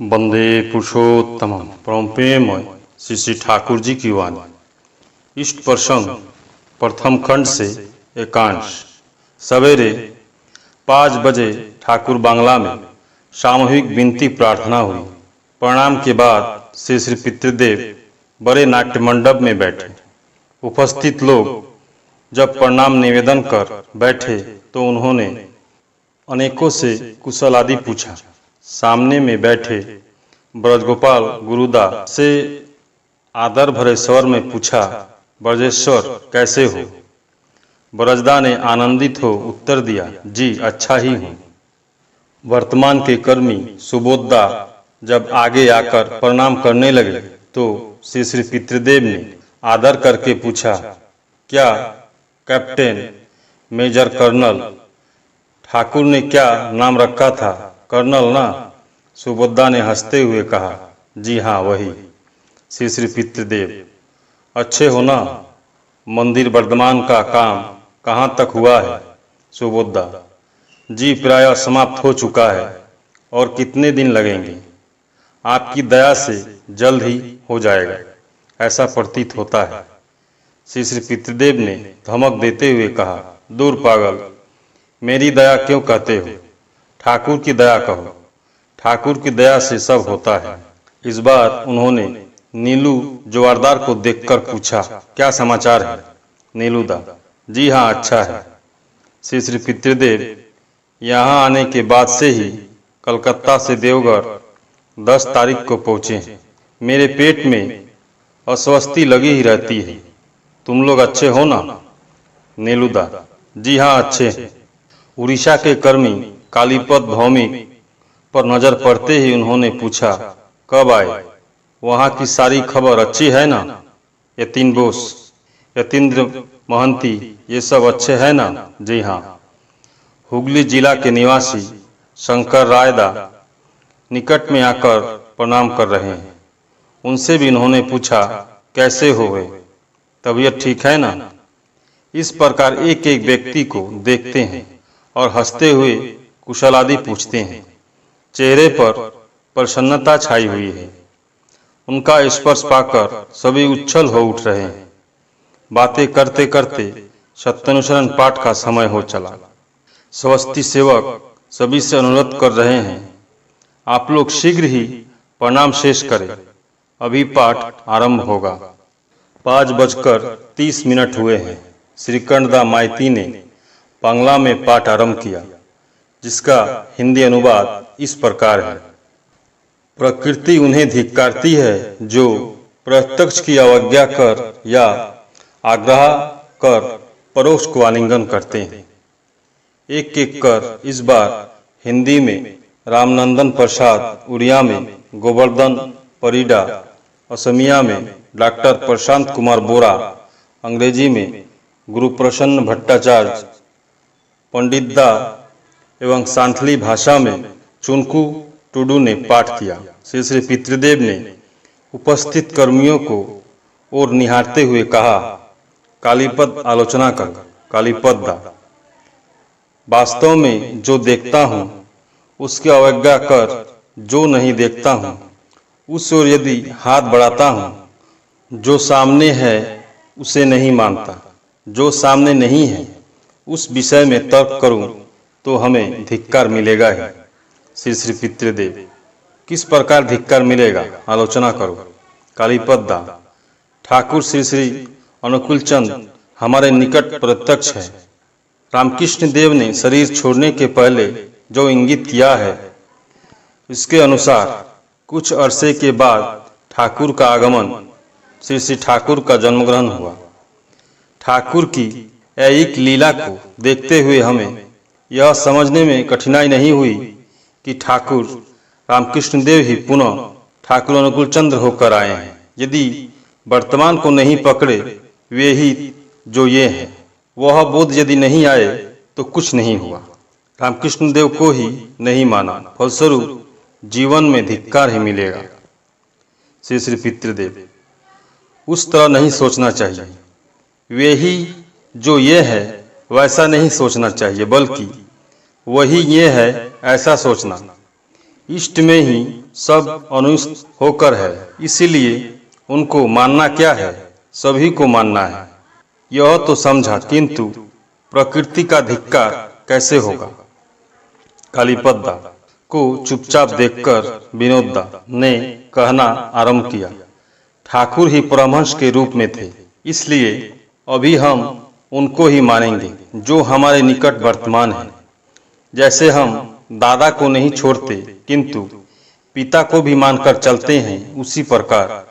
वंदे पुरुषोत्तमम परम प्रेममय श्री श्री ठाकुर जी की वाणी। इष्ट प्रसंग प्रथम खंड से एकांश। सवेरे 5 बजे ठाकुर बांग्ला में सामूहिक विनती प्रार्थना हुई। प्रणाम के बाद श्री श्री पितृदेव बड़े नाट्य मंडप में बैठे। उपस्थित लोग जब प्रणाम निवेदन कर बैठे तो उन्होंने अनेकों से कुशल आदि पूछा। सामने में बैठे ब्रजगोपाल गुरुदा से आदर भरे स्वर में पूछा, ब्रजेश्वर कैसे हो? ब्रजदा ने आनंदित हो उत्तर दिया, जी अच्छा ही हूँ। वर्तमान के कर्मी सुबोधदा जब आगे आकर प्रणाम करने लगे तो श्री श्री पितृदेव ने आदर करके पूछा, क्या कैप्टन मेजर कर्नल? ठाकुर ने क्या नाम रखा था? कर्नल ना? सुबोधदा ने हंसते हुए कहा, जी हाँ वही। श्री श्री पितृदेव, अच्छे हो ना? मंदिर वर्धमान का काम कहाँ तक हुआ है? सुबोधदा, जी प्रायः समाप्त हो चुका है। और कितने दिन लगेंगे? आपकी दया से जल्द ही हो जाएगा, ऐसा प्रतीत होता है। श्री श्री पितृदेव ने धमक देते हुए कहा, दूर पागल, मेरी दया क्यों कहते हो? ठाकुर की दया कहो। ठाकुर की दया से सब होता है। इस बार उन्होंने नीलू जोआरदार को देखकर पूछा, क्या समाचार है? नीलूदा, जी हाँ अच्छा है। श्री श्री पितृदेव यहाँ आने के बाद से ही कलकत्ता से देवघर 10 तारीख को पहुँचे। मेरे पेट में अस्वस्थी लगी ही रहती है। तुम लोग अच्छे हो ना? नीलूदा, जी हाँ अच्छे हैं। उड़ीसा के कर्मी कालीपद भौमिक पर नजर पड़ते ही उन्होंने पूछा, कब आए? वहाँ की सारी खबर अच्छी है ना? यतीन बोस, यतीन्द्र महंती, ये सब अच्छे हैं ना? जी हाँ। हुगली जिला के निवासी शंकर रायदा निकट में आकर प्रणाम कर रहे हैं। उनसे भी उन्होंने पूछा, कैसे हो वे? तबीयत ठीक है ना? इस प्रकार एक एक व्यक्ति को देखते हैं और हंसते हुए कुशल आदि पूछते हैं। चेहरे पर प्रसन्नता छाई हुई है। उनका स्पर्श पाकर सभी उच्छल हो उठ रहे हैं। बातें करते करते सत्यानुसरण पाठ का समय हो चला। स्वस्ति सेवक सभी से अनुरोध कर रहे हैं, आप लोग शीघ्र ही प्रणाम शेष करें, अभी पाठ आरंभ होगा। 5:30 हुए हैं। श्रीकंठदा माइती ने बांग्ला में पाठ आरंभ किया, जिसका हिंदी अनुवाद इस प्रकार है। प्रकृति उन्हें धिक्कारती है जो प्रत्यक्ष की अवज्ञा कर या आग्रह कर परोक्ष को आलिंगन करते हैं। एक एक कर इस बार हिंदी में रामनंदन प्रसाद, उड़िया में गोवर्धन परिडा, असमिया में डॉक्टर प्रशांत कुमार बोरा, अंग्रेजी में गुरुप्रसन्न भट्टाचार्य, पंडितदा एवं सांथली भाषा में चुनकू टुडू ने पाठ किया। श्री श्री पितृदेव ने उपस्थित कर्मियों को और निहारते हुए कहा, कालीपद आलोचना कर। कालीपद दा, वास्तव में जो देखता हूँ उसकी अवज्ञा कर, जो नहीं देखता हूँ उस ओर यदि हाथ बढ़ाता हूँ, जो सामने है उसे नहीं मानता, जो सामने नहीं है उस विषय में तर्क करूं तो हमें धिक्कार मिलेगा ही। श्री श्री पितृदेव, किस प्रकार धिक्कार मिलेगा? आलोचना करो। कालीपद दा, ठाकुर श्री श्री अनुकूल चंद हमारे निकट प्रत्यक्ष है। रामकृष्ण देव ने शरीर छोड़ने के पहले जो इंगित किया है, इसके अनुसार कुछ अरसे के बाद ठाकुर का आगमन, श्री श्री ठाकुर का जन्मग्रहण हुआ। ठाकुर की एक लीला को देखते हुए हमें यह समझने में कठिनाई नहीं हुई कि ठाकुर रामकृष्ण देव ही पुनः ठाकुर अनुकूल चंद्र होकर आए हैं। यदि वर्तमान को नहीं पकड़े वे ही जो ये हैं, वह बोध यदि नहीं आए तो कुछ नहीं हुआ। रामकृष्ण देव को ही नहीं माना, फलस्वरूप जीवन में धिक्कार ही मिलेगा। श्री श्री पितृदेव, उस तरह नहीं सोचना चाहिए। वे ही जो ये है वैसा नहीं सोचना चाहिए, बल्कि वही ये है ऐसा सोचना। इष्ट में ही सब अनुष्ट होकर है, इसीलिए उनको मानना क्या है, सभी को मानना है। यह तो समझा, किंतु प्रकृति का धिक्कार कैसे होगा। कालीपदा को चुपचाप देखकर विनोदा ने कहना आरंभ किया, ठाकुर ही परमहंस के रूप में थे, इसलिए अभी हम उनको ही मानेंगे जो हमारे निकट वर्तमान है। जैसे हम दादा को नहीं छोड़ते किंतु पिता को भी मानकर चलते हैं, उसी प्रकार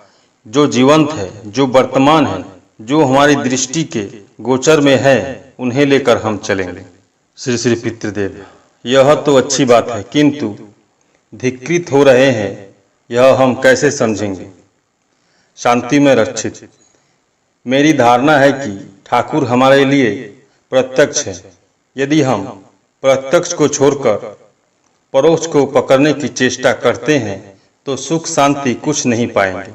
जो जीवंत है, जो वर्तमान है, जो हमारी दृष्टि के गोचर में है, उन्हें लेकर हम चलेंगे। श्री श्री पितृदेव, यह तो अच्छी बात है, किंतु धिक्कृत हो रहे हैं, यह हम कैसे समझेंगे। शांति में रक्षित, मेरी धारणा है कि ठाकुर हमारे लिए प्रत्यक्ष है। यदि हम प्रत्यक्ष को छोड़कर परोक्ष को पकड़ने की चेष्टा करते हैं तो सुख शांति कुछ नहीं पाएंगे।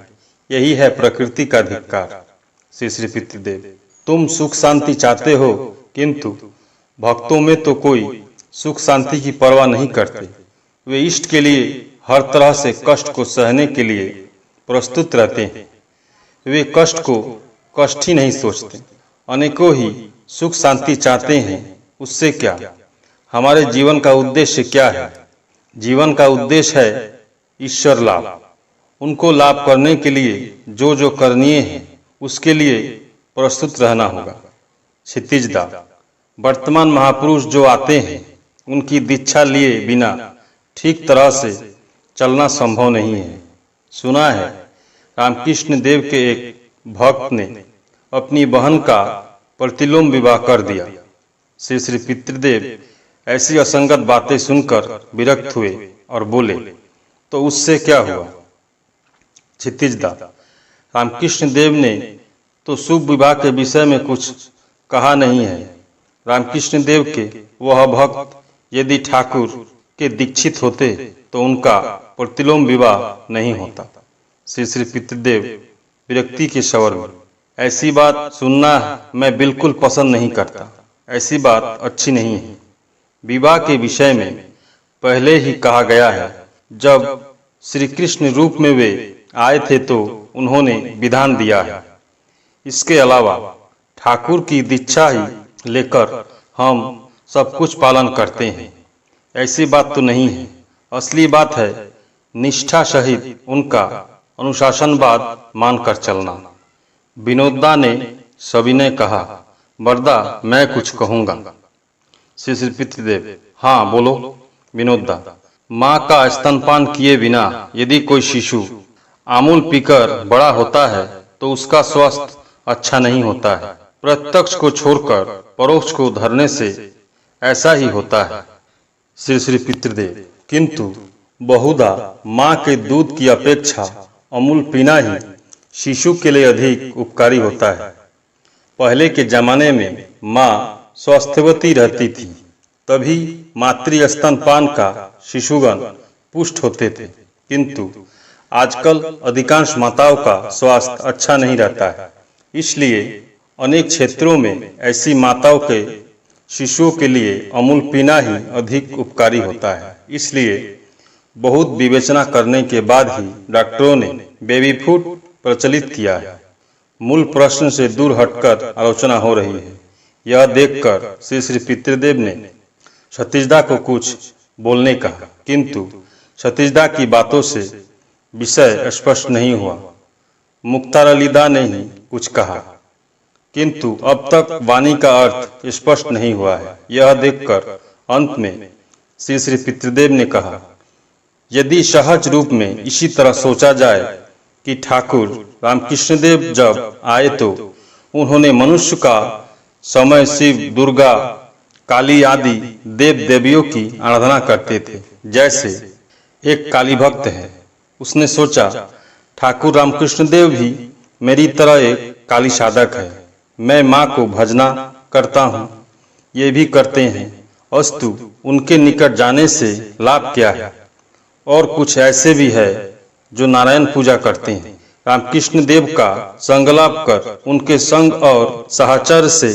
यही है प्रकृति का धिक्कार। श्री श्री पितृदेव, तुम सुख शांति चाहते हो, किंतु भक्तों में तो कोई सुख शांति की परवाह नहीं करते। वे इष्ट के लिए हर तरह से कष्ट को सहने के लिए प्रस्तुत रहते हैं। वे कष्ट को कष्ट ही नहीं सोचते। अनेकों ही सुख शांति चाहते हैं, उससे क्या। हमारे जीवन का उद्देश्य क्या है। जीवन का उद्देश्य है ईश्वर लाभ। उनको लाभ करने के लिए जो जो करनीय है उसके लिए प्रस्तुत रहना होगा। क्षितिजदा, वर्तमान महापुरुष जो आते हैं उनकी दीक्षा लिए बिना ठीक तरह से चलना संभव नहीं है। सुना है रामकृष्ण देव के एक भक्त ने अपनी बहन का प्रतिलोम विवाह कर दिया। श्री श्री पितृदेव ऐसी असंगत बातें सुनकर विरक्त हुए और बोले, तो उससे क्या हुआ। क्षितिजदा, रामकृष्ण देव ने तो शुभ विवाह के विषय में कुछ कहा नहीं है। रामकृष्ण देव के वह भक्त यदि ठाकुर के दीक्षित होते तो उनका प्रतिलोम विवाह नहीं होता। श्री श्री पितृदेव विरक्ति के स्वर में, ऐसी बात सुनना मैं बिल्कुल पसंद नहीं करता। ऐसी बात अच्छी नहीं है। विवाह के विषय में पहले ही कहा गया है। जब श्री कृष्ण रूप में वे आए थे तो उन्होंने विधान दिया है। इसके अलावा ठाकुर की दीक्षा ही लेकर हम सब कुछ पालन करते हैं, ऐसी बात तो नहीं है। असली बात है निष्ठा सहित उनका अनुशासनवाद मानकर चलना। विनोदा ने सविनय कहा, वरदा मैं कुछ कहूँगा। श्री श्री पितृदेव, हाँ बोलो। विनोदा, माँ का स्तनपान किए बिना यदि कोई शिशु आमूल पीकर बड़ा होता है तो उसका स्वास्थ्य अच्छा नहीं होता है। प्रत्यक्ष को छोड़कर परोक्ष को धरने से ऐसा ही होता है। श्री श्री पितृदेव, किंतु बहुधा माँ के दूध की अपेक्षा अमूल पीना ही शिशु के लिए अधिक उपकारी होता है। पहले के जमाने में माँ स्वस्थवती रहती थी, तभी मातृ स्तनपान का शिशुगण पुष्ट होते थे। किंतु आजकल अधिकांश माताओं का स्वास्थ्य अच्छा नहीं रहता है, इसलिए अनेक क्षेत्रों में ऐसी माताओं के शिशुओं के लिए अमूल पीना ही अधिक उपकारी होता है। इसलिए बहुत विवेचना करने के बाद ही डॉक्टरों ने बेबी फूड प्रचलित किया है। मूल प्रश्न से दूर हटकर आलोचना हो रही है। यह देखकर श्री श्री पितृदेव ने क्षितिजदा को कुछ बोलने कहा, किंतु क्षितिजदा की बातों से विषय स्पष्ट नहीं हुआ। मुक्तारलीदा ने ही कुछ कहा, किंतु अब तक वाणी का अर्थ स्पष्ट नहीं हुआ है। यह देखकर अंत में श्री श्री पितृदेव ने कहा, यदि सहज रूप में इसी तरह सोचा जाए कि ठाकुर रामकृष्ण देव जब आए तो उन्होंने मनुष्य का समय शिव, दुर्गा, काली आदि देव देवियों की आराधना करते थे। जैसे एक काली भक्त है, उसने सोचा ठाकुर रामकृष्ण देव भी मेरी तरह एक काली साधक है, मैं माँ को भजना करता हूँ, ये भी करते हैं, अस्तु उनके निकट जाने से लाभ क्या है। और कुछ ऐसे भी है जो नारायण पूजा करते हैं। रामकृष्ण देव का संगलाप कर उनके संग और साहचर्य से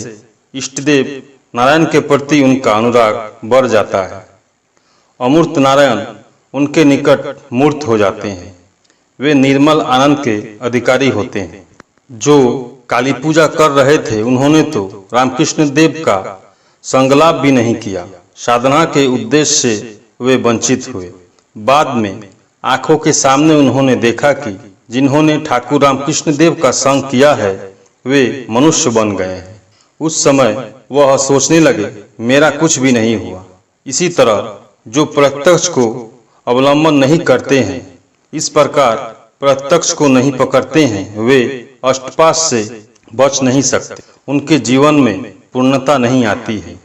इष्टदेव नारायण के प्रति उनका अनुराग बढ़ जाता है। अमूर्त नारायण उनके निकट मूर्त हो जाते हैं। वे निर्मल आनंद के अधिकारी होते हैं। जो काली पूजा कर रहे थे उन्होंने तो रामकृष्ण देव का संगलाप भी नहीं किया। साधना के उद्देश्य से वे वंचित हुए। बाद में आंखों के सामने उन्होंने देखा कि जिन्होंने ठाकुर रामकृष्ण देव का संग किया है वे मनुष्य बन गए हैं। उस समय वह सोचने लगे, मेरा कुछ भी नहीं हुआ। इसी तरह जो प्रत्यक्ष को अवलंबन नहीं करते हैं, इस प्रकार प्रत्यक्ष को नहीं पकड़ते हैं, वे अष्टपाश से बच नहीं सकते। उनके जीवन में पूर्णता नहीं आती है।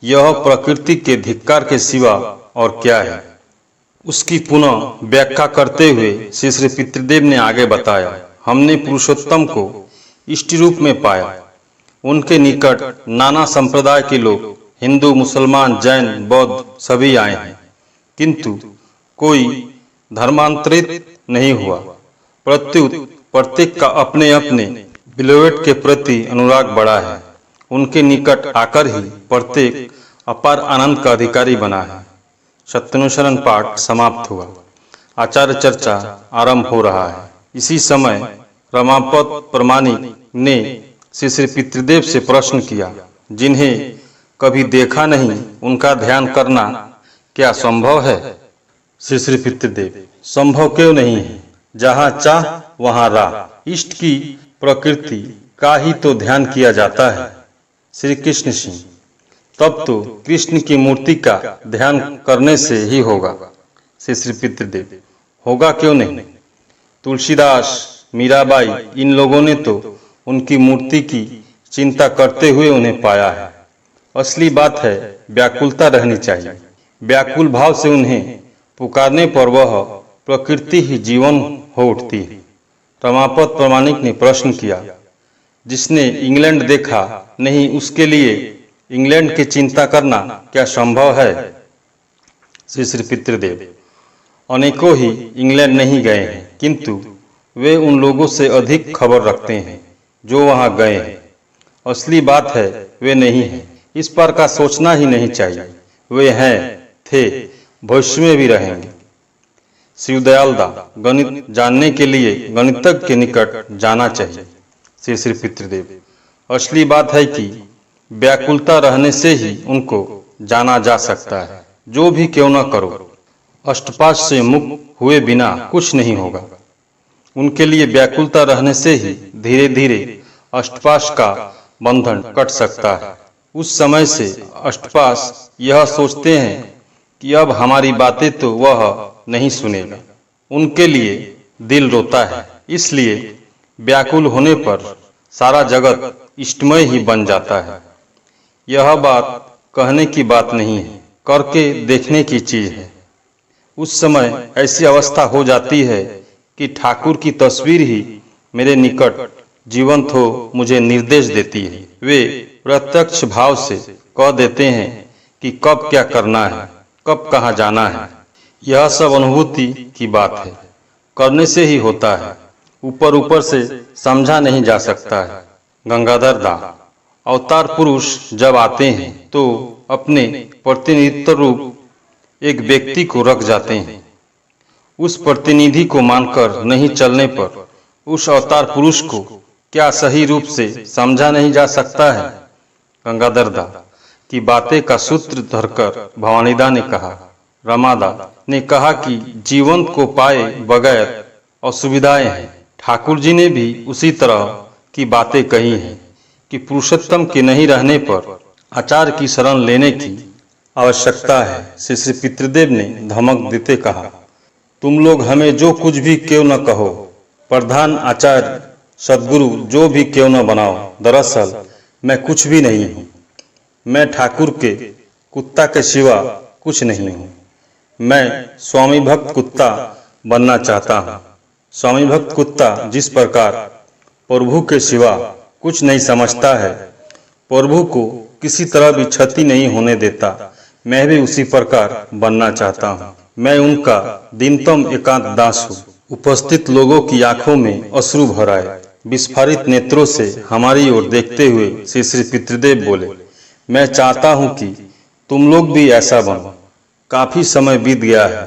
यह प्रकृति के धिक्कार के सिवा और क्या है। उसकी पुनः व्याख्या करते हुए श्री पितृदेव ने आगे बताया, हमने पुरुषोत्तम को इष्ट रूप में पाया। उनके निकट नाना संप्रदाय के लोग, हिंदू, मुसलमान, जैन, बौद्ध सभी आए हैं, किंतु कोई धर्मांतरित नहीं हुआ। प्रत्युत प्रत्येक का अपने अपने बिलोवेट के प्रति अनुराग बढ़ा है। उनके निकट आकर ही प्रत्येक अपार आनंद का अधिकारी बना है। सत्यानुसरण पाठ समाप्त हुआ। आचार्य चर्चा आरंभ हो रहा है। इसी समय रमापत प्रमाणिक ने श्री पितृदेव से प्रश्न किया, जिन्हें कभी देखा नहीं उनका ध्यान करना क्या संभव है? श्री पितृदेव, संभव क्यों नहीं है? जहाँ चाह वहाँ राह। इष्ट की प्रकृति का ही तो ध्यान किया जाता है। श्री कृष्ण सिंह, तब तो कृष्ण की मूर्ति का ध्यान करने से ही होगा। श्री पितृदेव, होगा क्यों नहीं? तुलसीदास, मीराबाई, इन लोगों ने तो उनकी मूर्ति की चिंता करते हुए उन्हें पाया है। असली बात है व्याकुलता रहनी चाहिए। व्याकुल भाव से उन्हें पुकारने पर वह प्रकृति ही जीवन हो उठती है। रमापत प्रमाणिक ने प्रश्न किया, जिसने इंग्लैंड देखा नहीं उसके लिए इंग्लैंड की चिंता करना क्या संभव है? श्री पितृदेव, अनेकों ही इंग्लैंड नहीं गए हैं, किंतु वे उन लोगों से अधिक खबर रखते हैं जो वहां गए हैं। असली बात है वे नहीं हैं। इस पर का सोचना ही नहीं चाहिए। वे हैं, थे, भविष्य में भी रहेंगे। शिवदयाल दा, गणित जानने के लिए गणितज्ञ के निकट जाना चाहिए। श्री पितृदेव, असली बात है कि व्याकुलता रहने से ही उनको जाना जा सकता है। जो भी क्यों न करो, अष्टपाश से मुक्त हुए बिना कुछ नहीं होगा। उनके लिए व्याकुलता रहने से ही धीरे धीरे अष्टपाश का बंधन कट सकता है। उस समय से अष्टपाश यह सोचते हैं कि अब हमारी बातें तो वह नहीं सुनेगा। उनके लिए दिल रोता है, इसलिए व्याकुल होने पर सारा जगत इष्टमय ही बन जाता है। यह बात कहने की बात नहीं है, करके देखने की चीज है। उस समय ऐसी अवस्था हो जाती है कि ठाकुर की तस्वीर ही मेरे निकट जीवंत हो मुझे निर्देश देती है। वे प्रत्यक्ष भाव से कह देते हैं कि कब क्या करना है, कब कहाँ जाना है। यह सब अनुभूति की बात है, करने से ही होता है। ऊपर ऊपर से समझा नहीं जा सकता है। गंगाधर दा, अवतार पुरुष जब आते हैं तो अपने प्रतिनिधित्व रूप एक व्यक्ति को रख जाते हैं। उस प्रतिनिधि को मानकर नहीं चलने पर उस अवतार पुरुष को क्या सही रूप से समझा नहीं जा सकता है? गंगाधर दा की बातें का सूत्र धरकर भवानीदा ने कहा। रमादा ने कहा कि जीवन को पाए बगैर असुविधाएं हैं। ठाकुर जी ने भी उसी तरह की बातें कही हैं कि पुरुषोत्तम के नहीं रहने पर आचार्य की शरण लेने की आवश्यकता है। श्री पितृदेव ने धमक देते कहा, तुम लोग हमें जो कुछ भी क्यों न कहो, प्रधान आचार्य सदगुरु जो भी क्यों न बनाओ, दरअसल मैं कुछ भी नहीं हूँ। मैं ठाकुर के कुत्ता के सिवा कुछ नहीं हूँ। मैं स्वामी भक्त कुत्ता बनना चाहता हूँ। स्वामी भक्त कुत्ता जिस प्रकार प्रभु के सिवा कुछ नहीं समझता है, प्रभु को किसी तरह भी क्षति नहीं होने देता, मैं भी उसी प्रकार बनना चाहता हूँ। मैं उनका दीनतम एकांत दास हूँ। उपस्थित लोगों की आंखों में अश्रु भर आए। विस्फारित नेत्रों से हमारी ओर देखते हुए श्री पितृदेव बोले, मैं चाहता हूँ कि तुम लोग भी ऐसा बनो। काफी समय बीत गया है,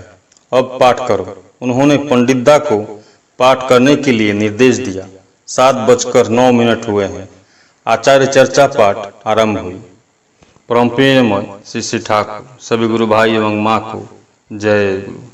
अब पाठ करो। उन्होंने पंडितदा को पाठ करने के लिए निर्देश दिया। 7:09 हुए हैं। आचार्य चर्चा पाठ आरंभ हुई। परम प्रेममय श्री ठाकुर सभी गुरु भाई एवं माँ को जय गुरु।